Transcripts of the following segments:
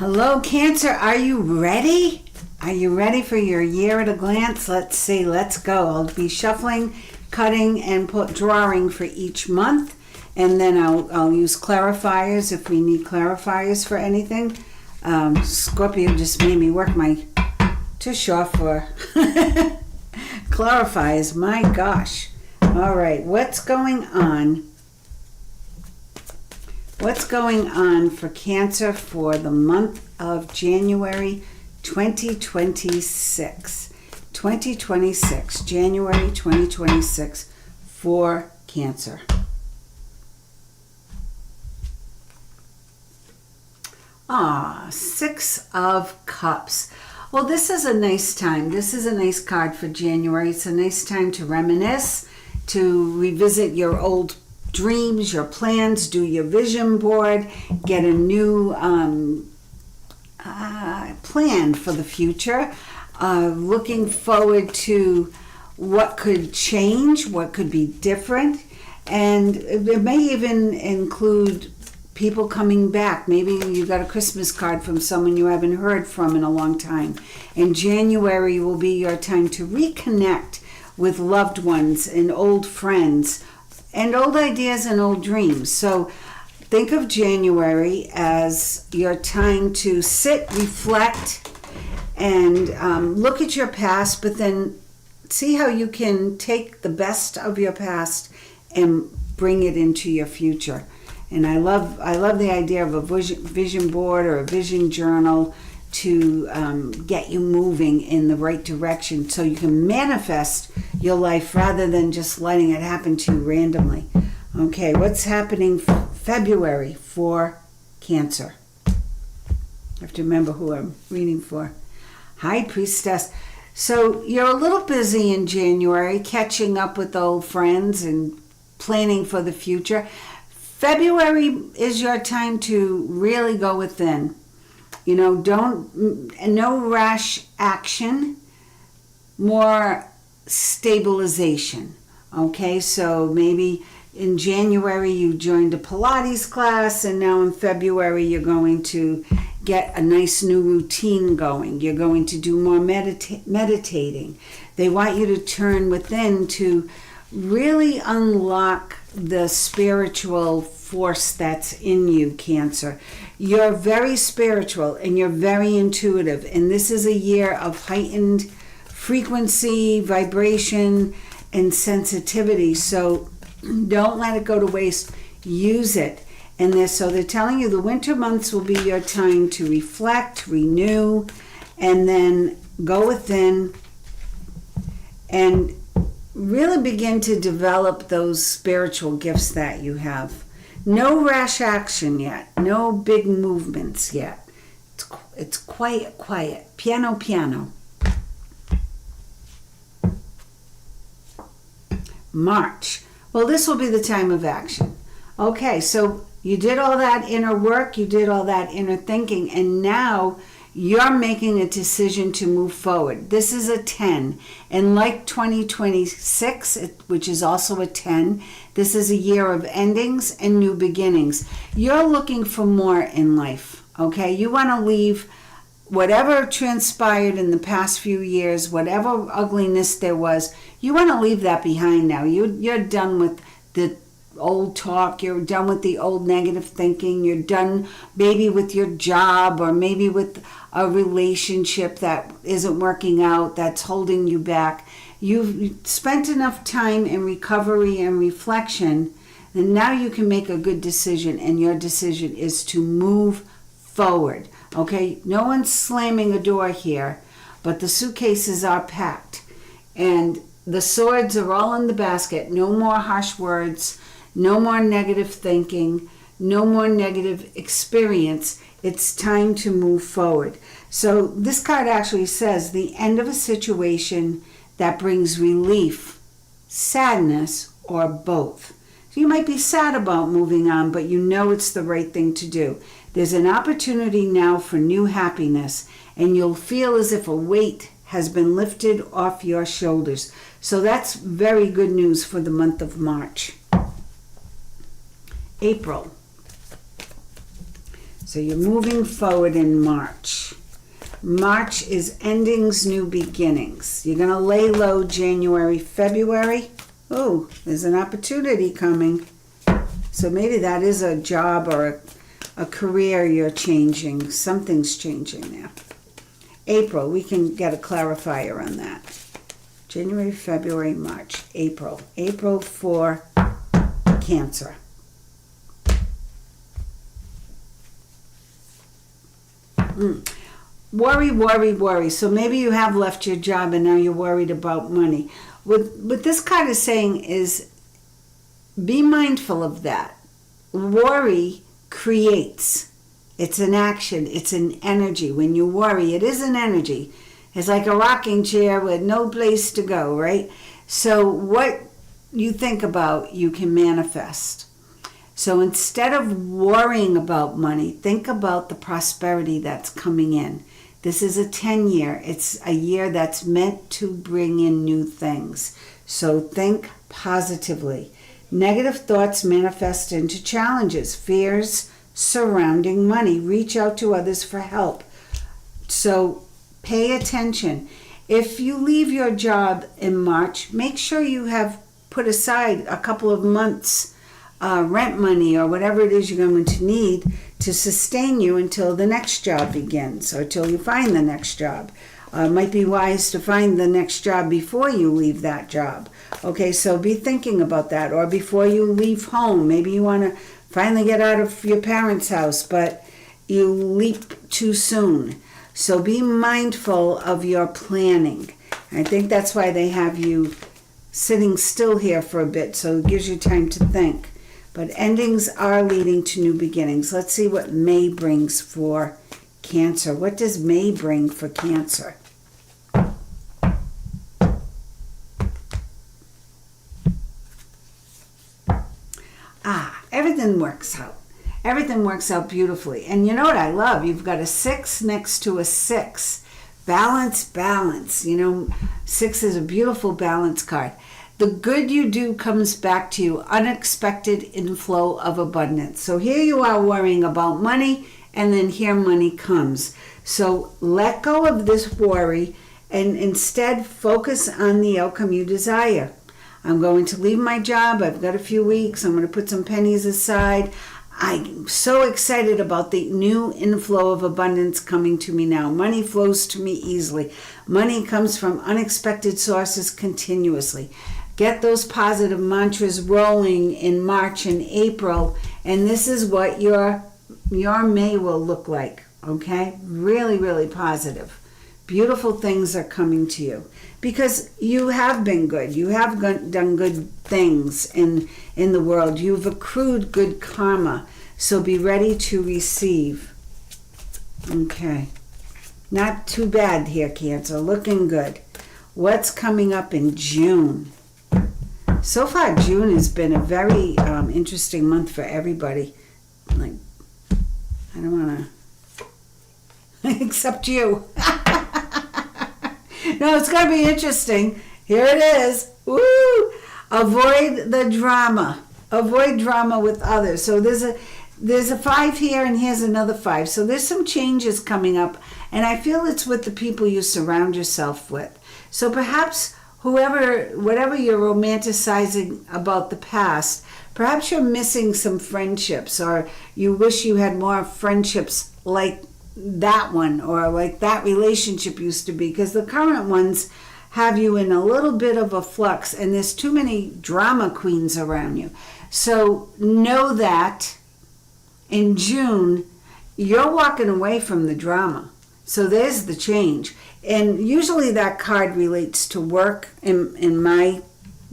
Hello, Cancer. Are you ready? Are you ready for your year at a glance? Let's see. Let's go. I'll be shuffling, cutting, and drawing for each month. And then I'll use clarifiers if we need clarifiers for anything. Scorpio just made me work my tush off for clarifiers. My gosh. All right. What's going on? What's going on for Cancer for the month of January 2026? 2026, January 2026 for Cancer. Six of Cups. Well, this is a nice time. This is a nice card for January. It's a nice time to reminisce, to revisit your old dreams, your plans, do your vision board, get a new plan for the future. Looking forward to what could change, what could be different, and it may even include people coming back. Maybe you got a Christmas card from someone you haven't heard from in a long time. And January will be your time to reconnect with loved ones and old friends and old ideas and old dreams. So think of January as your time to sit, reflect, and look at your past, but then see how you can take the best of your past and bring it into your future. And I love the idea of a vision board or a vision journal to get you moving in the right direction so you can manifest your life rather than just letting it happen to you randomly. Okay, what's happening February for Cancer? I have to remember who I'm reading for. High Priestess. So you're a little busy in January, catching up with old friends and planning for the future. February is your time to really go within. You know, no rash action, more stabilization. Okay, so maybe in January you joined a Pilates class, and now in February you're going to get a nice new routine going. You're going to do more meditating. They want you to turn within to really unlock the spiritual force that's in you, Cancer. You're very spiritual and you're very intuitive, and this is a year of heightened frequency, vibration, and sensitivity. So don't let it go to waste. Use it. And they're telling you the winter months will be your time to reflect, renew, and then go within and really begin to develop those spiritual gifts that you have. No rash action yet. No big movements yet. It's quiet. Piano. March. Well, this will be the time of action. Okay, so you did all that inner work, you did all that inner thinking, and now you're making a decision to move forward. This is a 10. And like 2026, which is also a 10, this is a year of endings and new beginnings. You're looking for more in life, okay? You want to leave whatever transpired in the past few years, whatever ugliness there was, you want to leave that behind now. You're done with the old talk, you're done with the old negative thinking, you're done maybe with your job or maybe with a relationship that isn't working out, that's holding you back. You've spent enough time in recovery and reflection, and now you can make a good decision, and your decision is to move forward. Okay, no one's slamming a door here, but the suitcases are packed and the swords are all in the basket. No more harsh words, no more negative thinking, no more negative experience. It's time to move forward. So this card actually says the end of a situation that brings relief, sadness, or both. So you might be sad about moving on, but you know it's the right thing to do. There's an opportunity now for new happiness, and you'll feel as if a weight has been lifted off your shoulders. So that's very good news for the month of March. April. So you're moving forward in March. March is endings, new beginnings. You're going to lay low January, February. Oh, there's an opportunity coming. So maybe that is a job or a career you're changing. Something's changing there. April, we can get a clarifier on that. January, February, March, April. April for Cancer. Worry, worry, worry. So maybe you have left your job and now you're worried about money. What this card is saying is be mindful of that. Worry creates. It's an action. It's an energy. When you worry, it is an energy. It's like a rocking chair with no place to go, right? So what you think about, you can manifest. So instead of worrying about money, think about the prosperity that's coming in. This is a 10-year. It's a year that's meant to bring in new things. So think positively. Negative thoughts manifest into challenges, fears surrounding money. Reach out to others for help. So pay attention. If you leave your job in March, make sure you have put aside a couple of months rent money or whatever it is you're going to need to sustain you until the next job begins or till you find the next job. It might be wise to find the next job before you leave that job. Okay, so be thinking about that. Or before you leave home, maybe you want to finally get out of your parents' house, but you leap too soon. So be mindful of your planning. I think that's why they have you sitting still here for a bit, so it gives you time to think. But endings are leading to new beginnings. Let's see what May brings for Cancer. What does May bring for Cancer? Everything works out. Everything works out beautifully. And you know what I love? You've got a 6 next to a 6. Balance, balance. You know, 6 is a beautiful balance card. The good you do comes back to you. Unexpected inflow of abundance. So here you are worrying about money, and then here money comes. So let go of this worry and instead focus on the outcome you desire. I'm going to leave my job. I've got a few weeks. I'm going to put some pennies aside. I'm so excited about the new inflow of abundance coming to me now. Money flows to me easily. Money comes from unexpected sources continuously. Get those positive mantras rolling in March and April, and this is what your May will look like, okay? Really, really positive. Beautiful things are coming to you because you have been good. You have done good things in the world. You've accrued good karma, so be ready to receive. Okay. Not too bad here, Cancer. Looking good. What's coming up in June? So far, June has been a very interesting month for everybody. Like, I don't want to, except you. No, it's going to be interesting. Here it is. Woo! Avoid the drama. Avoid drama with others. So there's a 5 here, and here's another 5. So there's some changes coming up, and I feel it's with the people you surround yourself with. So perhaps whatever you're romanticizing about the past, perhaps you're missing some friendships, or you wish you had more friendships like that one or like that relationship used to be, because the current ones have you in a little bit of a flux and there's too many drama queens around you. So know that in June, you're walking away from the drama. So there's the change. And usually that card relates to work in my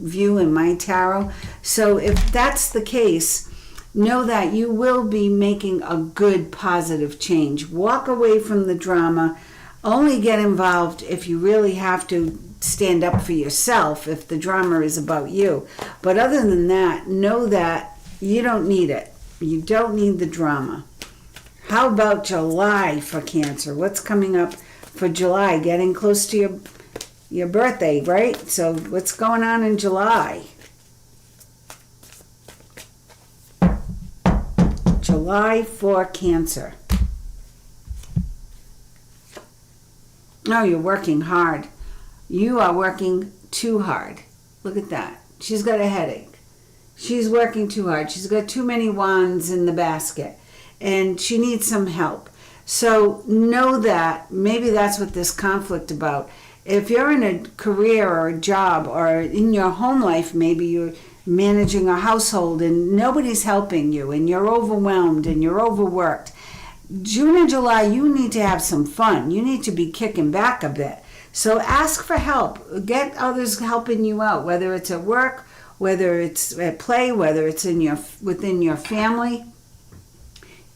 view, in my tarot. So if that's the case, know that you will be making a good, positive change. Walk away from the drama. Only get involved if you really have to stand up for yourself, if the drama is about you. But other than that, know that you don't need it. You don't need the drama. How about July for Cancer? What's coming up for July? Getting close to your birthday, right? So what's going on in July? July for Cancer. Oh, you're working hard. You are working too hard. Look at that. She's got a headache. She's working too hard. She's got too many wands in the basket. And she needs some help. So know that maybe that's what this conflict about. If you're in a career or a job or in your home life, maybe you're managing a household and nobody's helping you and you're overwhelmed and you're overworked. June and July, you need to have some fun. You need to be kicking back a bit. So ask for help. Get others helping you out, whether it's at work, whether it's at play, whether it's within your family.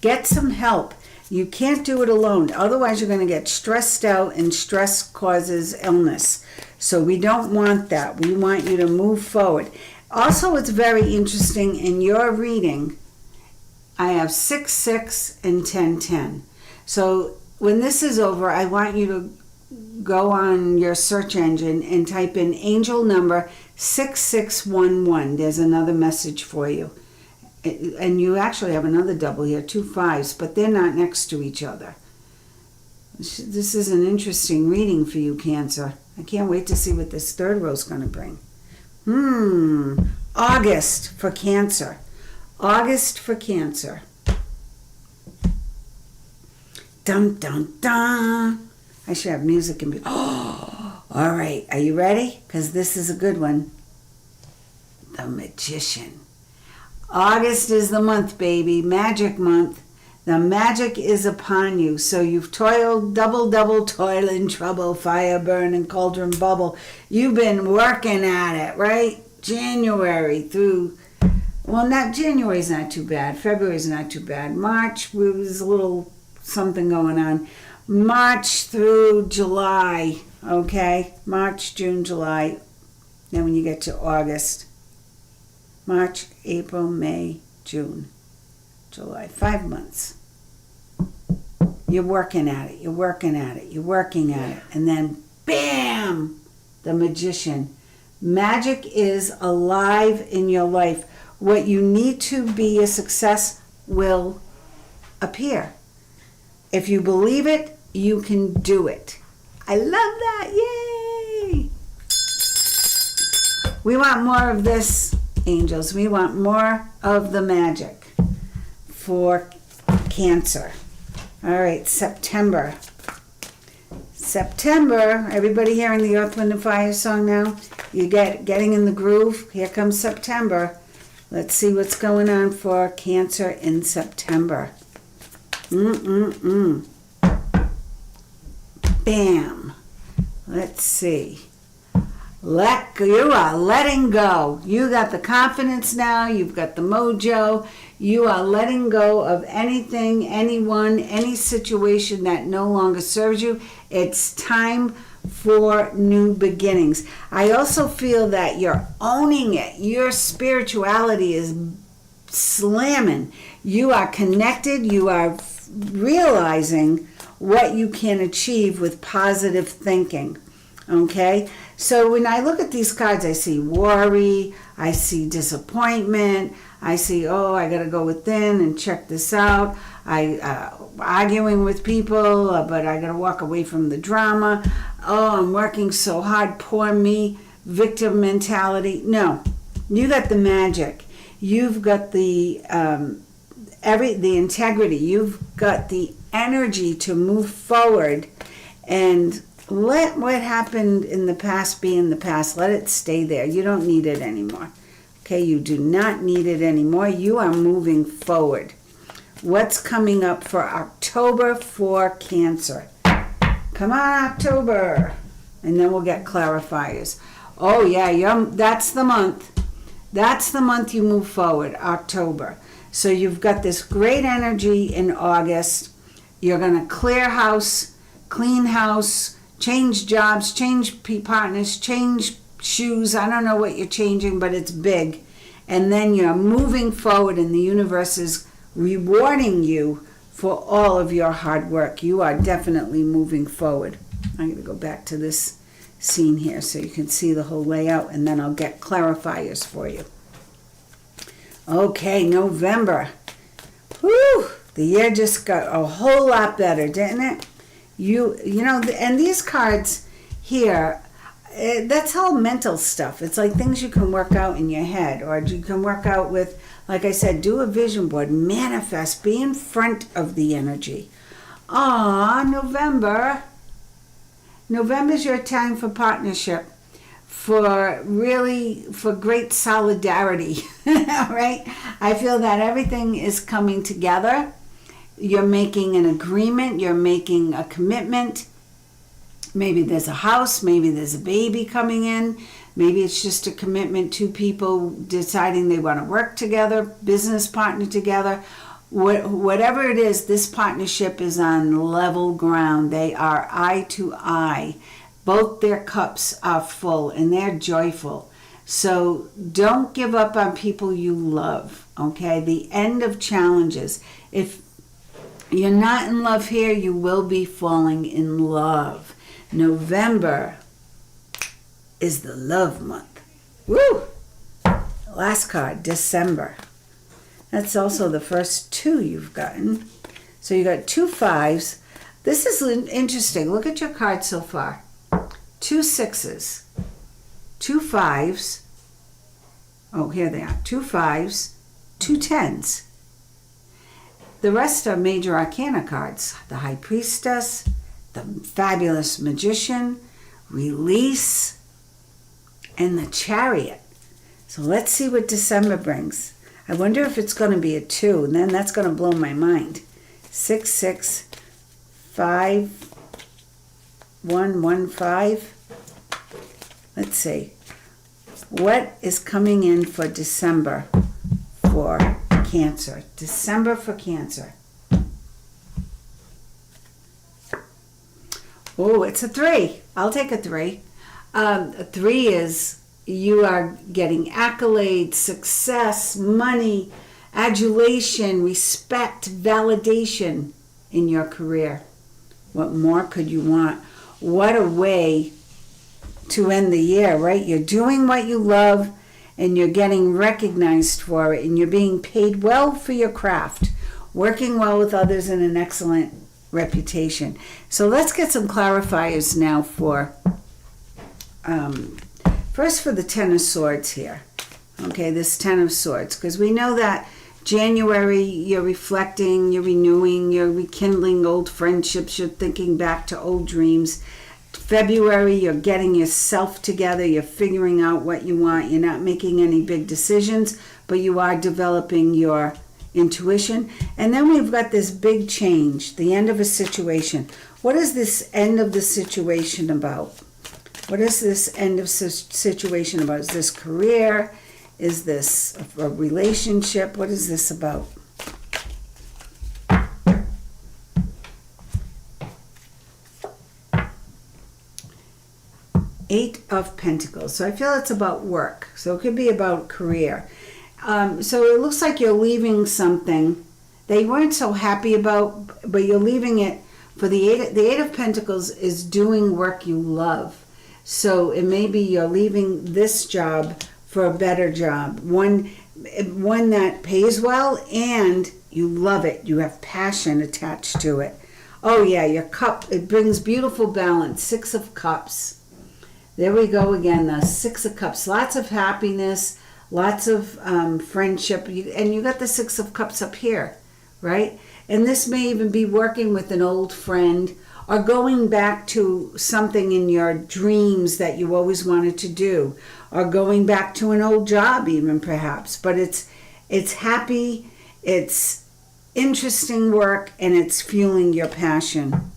Get some help. You can't do it alone. Otherwise, you're going to get stressed out, and stress causes illness. So we don't want that. We want you to move forward. Also, it's very interesting in your reading, I have 6, and 10. So when this is over, I want you to go on your search engine and type in angel number 6611. There's another message for you. And you actually have another double here, 2 5s, but they're not next to each other. This is an interesting reading for you, Cancer. I can't wait to see what this third row is going to bring. August for Cancer. August for Cancer. Dun, dun, dun. I should have music and be... Oh, all right. Are you ready? Because this is a good one. The Magician. August is the month, baby. Magic month. The magic is upon you. So you've toiled, double, toil in trouble, fire burn and cauldron bubble. You've been working at it, right? January through... Well, January's not too bad. February's not too bad. March, was a little something going on. March through July, okay? March, June, July. Then when you get to August, March, April, May, June, July. 5 months. You're working at it. You're working at it. You're working at it. And then, bam, the Magician. Magic is alive in your life. What you need to be a success will appear. If you believe it, you can do it. I love that. Yay! We want more of this, angels. We want more of the magic for Cancer. All right, September. September, everybody hearing the Earth, Wind, and Fire song now? You getting in the groove? Here comes September. Let's see what's going on for Cancer in September. Bam. Let's see. You are letting go. You got the confidence now. You've got the mojo. You are letting go of anything, anyone, any situation that no longer serves you. It's time for new beginnings. I also feel that you're owning it. Your spirituality is slamming. You are connected. You are realizing what you can achieve with positive thinking. Okay? So when I look at these cards, I see worry, I see disappointment, I see, I got to go within and check this out. Arguing with people, but I got to walk away from the drama. Oh, I'm working so hard, poor me, victim mentality. No, you got the magic. You've got the integrity. You've got the energy to move forward and let what happened in the past be in the past. Let it stay there. You don't need it anymore. Okay, you do not need it anymore. You are moving forward. What's coming up for October for Cancer? Come on, October. And then we'll get clarifiers. Oh, yeah, that's the month. That's the month you move forward, October. So you've got this great energy in August. You're going to clear house, clean house, change jobs, change partners, change shoes. I don't know what you're changing, but it's big. And then you're moving forward, and the universe is rewarding you for all of your hard work. You are definitely moving forward. I'm going to go back to this scene here so you can see the whole layout, and then I'll get clarifiers for you. Okay, November. Whew! The year just got a whole lot better, didn't it? And these cards here, that's all mental stuff. It's like things you can work out in your head, or you can work out with, like I said, do a vision board, manifest, be in front of the energy. November. November's your time for partnership, for great solidarity, right? I feel that everything is coming together. You're making an agreement, you're making a commitment. Maybe there's a house, maybe there's a baby coming in, maybe it's just a commitment, two people deciding they want to work together, business partner together. Whatever it is, this partnership is on level ground. They are eye to eye. Both their cups are full and they're joyful. So don't give up on people you love, okay? The end of challenges. If you're not in love here, you will be falling in love. November is the love month. Woo! Last card, December. That's also the first two you've gotten. So you got 2 5s. This is interesting. Look at your card so far. 2 6s, 2 5s. Oh, here they are. 2 5s, 2 10s. The rest are major arcana cards. The High Priestess, the Fabulous Magician, Release, and the Chariot. So let's see what December brings. I wonder if it's going to be a 2, and then that's going to blow my mind. 6 6 5 1 1 5. Let's see. What is coming in for December for Cancer? December for Cancer. Oh, it's a 3. I'll take a 3. A 3 is you are getting accolades, success, money, adulation, respect, validation in your career. What more could you want? What a way to end the year, right? You're doing what you love and you're getting recognized for it and you're being paid well for your craft, working well with others and an excellent reputation. So let's get some clarifiers now for first for the Ten of Swords here. Okay, this Ten of Swords, because we know that January you're reflecting, you're renewing, you're rekindling old friendships, you're thinking back to old dreams. February, you're getting yourself together, you're figuring out what you want, you're not making any big decisions, but you are developing your intuition. And then we've got this big change, the end of a situation. What is this end of the situation about? What is this end of situation about? Is this career? Is this a relationship? What is this about? Eight of Pentacles. So I feel it's about work. So it could be about career. So it looks like you're leaving something that you weren't so happy about, but you're leaving it for the eight. The Eight of Pentacles is doing work you love. So it may be you're leaving this job for a better job, one that pays well and you love it. You have passion attached to it. Oh yeah, your cup, it brings beautiful balance. 6 of Cups. There we go again, the 6 of Cups. Lots of happiness, lots of friendship. And you got the 6 of Cups up here, right? And this may even be working with an old friend or going back to something in your dreams that you always wanted to do, or going back to an old job even perhaps. But it's happy, it's interesting work, and it's fueling your passion.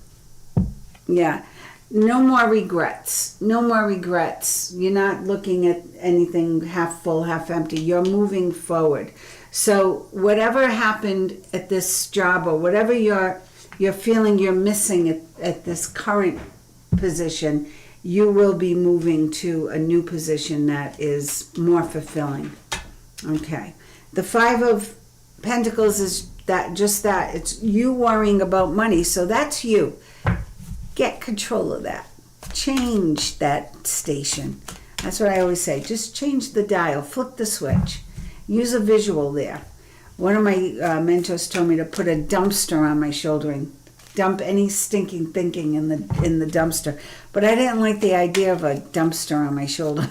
Yeah. No more regrets. No more regrets. You're not looking at anything half full, half empty. You're moving forward. So whatever happened at this job or whatever you're feeling you're missing at this current position, you will be moving to a new position that is more fulfilling. Okay. The 5 of Pentacles is that. It's you worrying about money. So that's you. Get control of that. Change that station. That's what I always say. Just change the dial. Flip the switch. Use a visual there. One of my mentors told me to put a dumpster on my shoulder and dump any stinking thinking in the dumpster. But I didn't like the idea of a dumpster on my shoulder.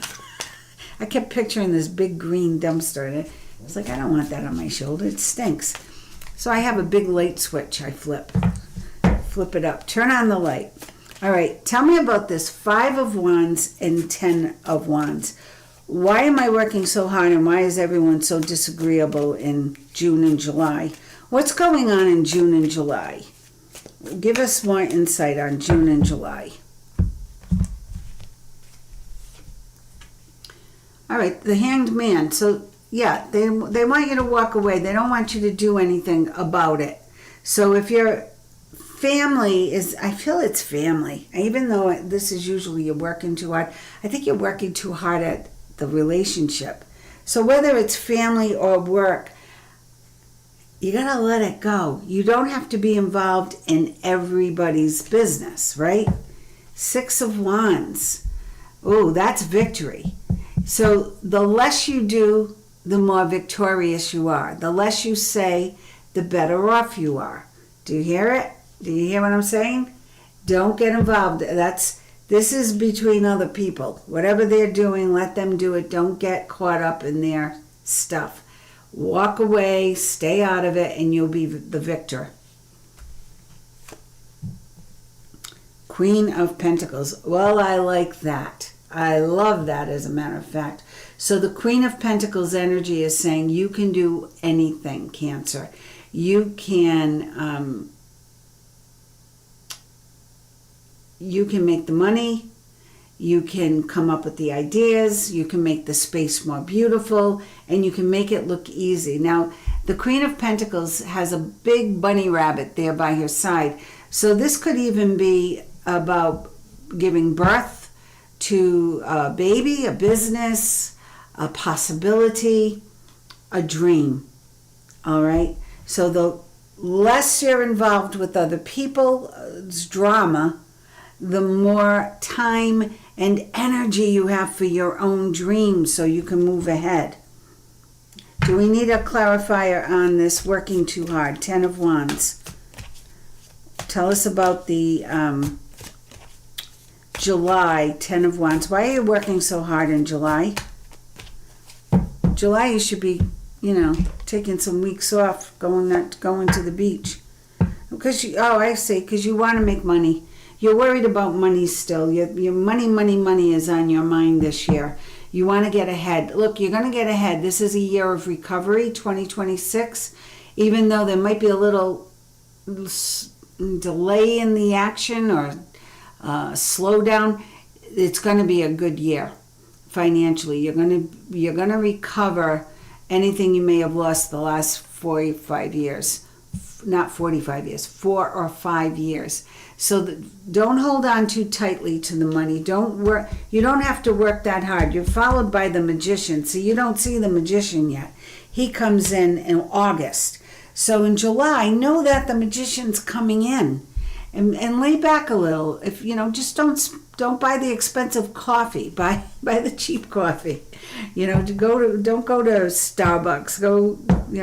I kept picturing this big green dumpster, and it's like, I don't want that on my shoulder. It stinks. So I have a big light switch I flip it up, turn on the light. All right, tell me about this 5 of Wands and 10 of Wands. Why am I working so hard, and why is everyone so disagreeable in June and July? What's going on in June and July? Give us more insight on June and July. All right, the Hanged Man. So, yeah, they want you to walk away. They don't want you to do anything about it. So if your family is, I feel it's family. Even though this is usually you're working too hard, I think you're working too hard at the relationship. So whether it's family or work, you gotta let it go. You don't have to be involved in everybody's business, right? 6 of Wands. Oh, that's victory. So the less you do, the more victorious you are. The less you say, the better off you are. Do you hear it? Do you hear what I'm saying? Don't get involved. This is between other people. Whatever they're doing, let them do it. Don't get caught up in their stuff. Walk away, stay out of it, and you'll be the victor. Queen of Pentacles. Well, I like that. I love that, as a matter of fact. So the Queen of Pentacles energy is saying you can do anything, Cancer. You can make the money, you can come up with the ideas, you can make the space more beautiful, and you can make it look easy. Now, the Queen of Pentacles has a big bunny rabbit there by her side. So this could even be about giving birth to a baby, a business, a possibility, a dream. All right? So the less you're involved with other people's drama, the more time and energy you have for your own dreams so you can move ahead. Do we need a clarifier on this working too hard? 10 of Wands. Tell us about the July 10 of Wands. Why are you working so hard in July? July you should be, taking some weeks off, going to the beach. Because you want to make money. You're worried about money still. Your money is on your mind this year. You want to get ahead. Look, you're going to get ahead. This is a year of recovery, 2026. Even though there might be a little delay in the action or slowdown, it's going to be a good year financially. You're going to recover anything you may have lost the last 45 years. Not 45 years, 4 or 5 years. So don't hold on too tightly to the money. You don't have to work that hard. You're followed by the Magician. So you don't see the Magician yet. He comes in August. So in July, know that the Magician's coming in. And lay back a little. If just don't buy the expensive coffee. Buy the cheap coffee. Don't go to Starbucks. Go,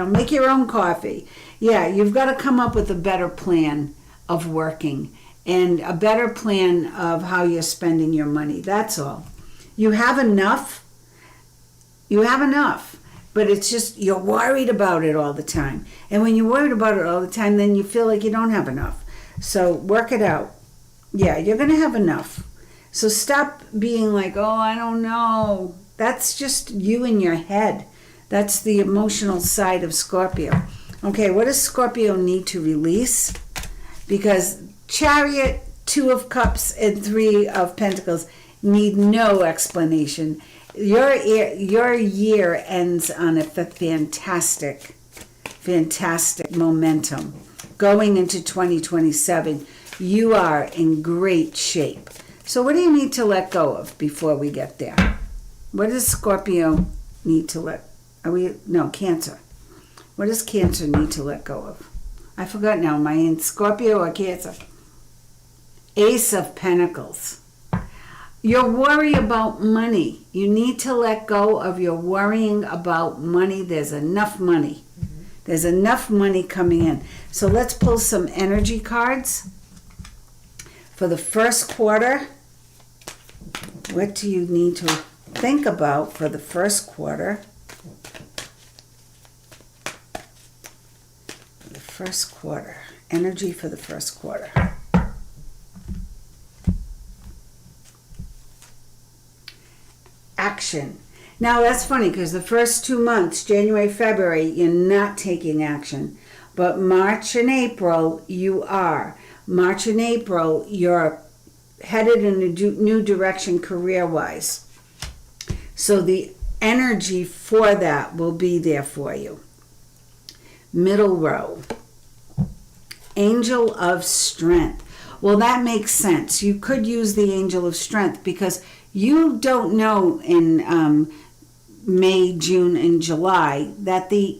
make your own coffee. Yeah, you've got to come up with a better plan of working and a better plan of how you're spending your money. That's all. You have enough. But it's just you're worried about it all the time. And when you're worried about it all the time, then you feel like you don't have enough. So work it out. Yeah, you're going to have enough. So stop being like, oh, I don't know. That's just you in your head. That's the emotional side of Scorpio. Okay, what does Scorpio need to release? Because Chariot, 2 of Cups, and 3 of Pentacles need no explanation. Your year ends on a fantastic momentum. Going into 2027, you are in great shape. So what do you need to let go of before we get there? What does Scorpio need to Cancer. What does Cancer need to let go of? I forgot now. Am I in Scorpio or Cancer? Ace of Pentacles. Your worry about money. You need to let go of your worrying about money. There's enough money. There's enough money coming in. So let's pull some energy cards for the first quarter. What do you need to think about for the first quarter? The first quarter. Energy for the first quarter. Action. Now that's funny because the first 2 months, January, February, you're not taking action. But March and April, you are. March and April, you're headed in a new direction career-wise. So the energy for that will be there for you. Middle row. Angel of Strength. Well, that makes sense. You could use the Angel of Strength because you don't know in May, June, and July that the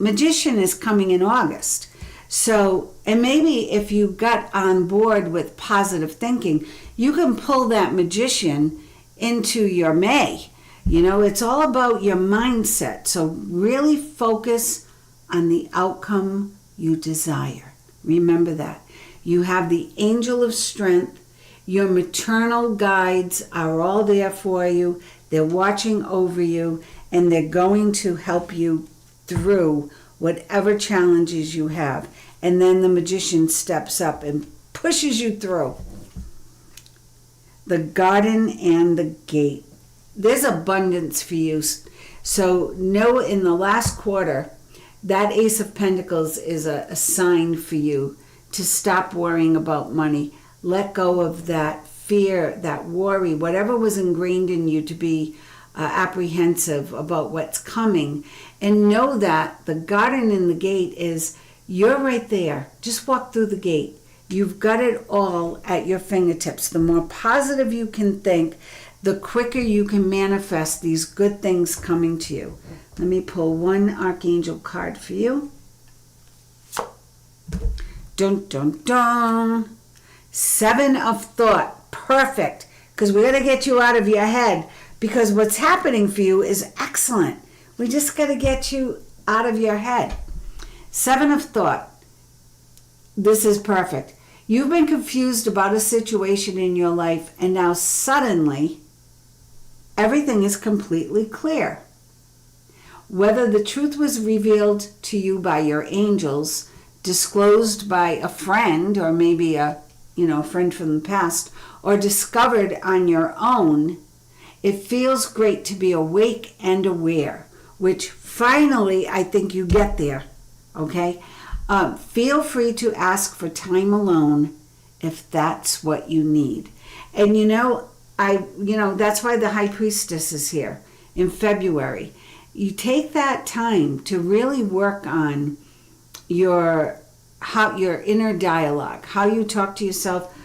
Magician is coming in August. So, and maybe if you got on board with positive thinking, you can pull that Magician into your May. You know, it's all about your mindset. So really focus on the outcome you desire. Remember that. You have the Angel of Strength. Your maternal guides are all there for you. They're watching over you, and they're going to help you through whatever challenges you have. And then the Magician steps up and pushes you through. The Garden and the Gate. There's abundance for you. So know in the last quarter, that Ace of Pentacles is a sign for you to stop worrying about money. Let go of that fear, that worry, whatever was ingrained in you to be apprehensive about what's coming. And know that the Garden and the Gate is, you're right there. Just walk through the gate. You've got it all at your fingertips. The more positive you can think, the quicker you can manifest these good things coming to you. Let me pull one Archangel card for you. Dun, dun, dun. 7 of Thought. Perfect. Because we got to get you out of your head. Because what's happening for you is excellent. We just got to get you out of your head. 7 of Thought. This is perfect. You've been confused about a situation in your life, and now suddenly everything is completely clear. Whether the truth was revealed to you by your angels, disclosed by a friend, or maybe a friend from the past, or discovered on your own, it feels great to be awake and aware, which finally I think you get there. Okay? Feel free to ask for time alone if that's what you need. And that's why the High Priestess is here in February. You take that time to really work on your inner dialogue, how you talk to yourself,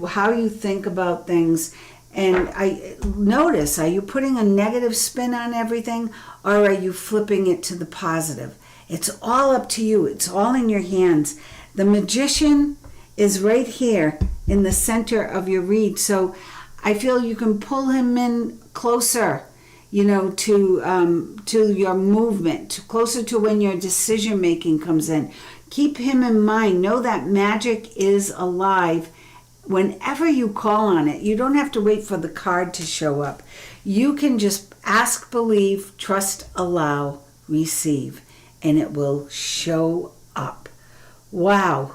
how you think about things. And I notice, are you putting a negative spin on everything, or are you flipping it to the positive? It's all up to you. It's all in your hands. The Magician is right here in the center of your read. So I feel you can pull him in closer, to your movement, closer to when your decision making comes in. Keep him in mind. Know that magic is alive. Whenever you call on it, you don't have to wait for the card to show up. You can just ask, believe, trust, allow, receive, and it will show up. Wow.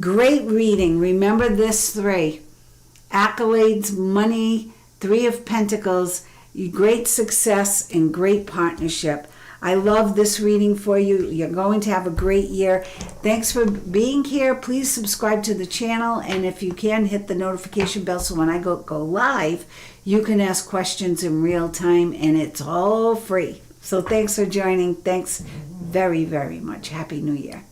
Great reading. Remember this 3. Accolades, money, 3 of Pentacles, great success, and great partnership. I love this reading for you. You're going to have a great year. Thanks for being here. Please subscribe to the channel, and if you can, hit the notification bell so when I go live, you can ask questions in real time, and it's all free. So thanks for joining. Thanks very, very much. Happy New Year.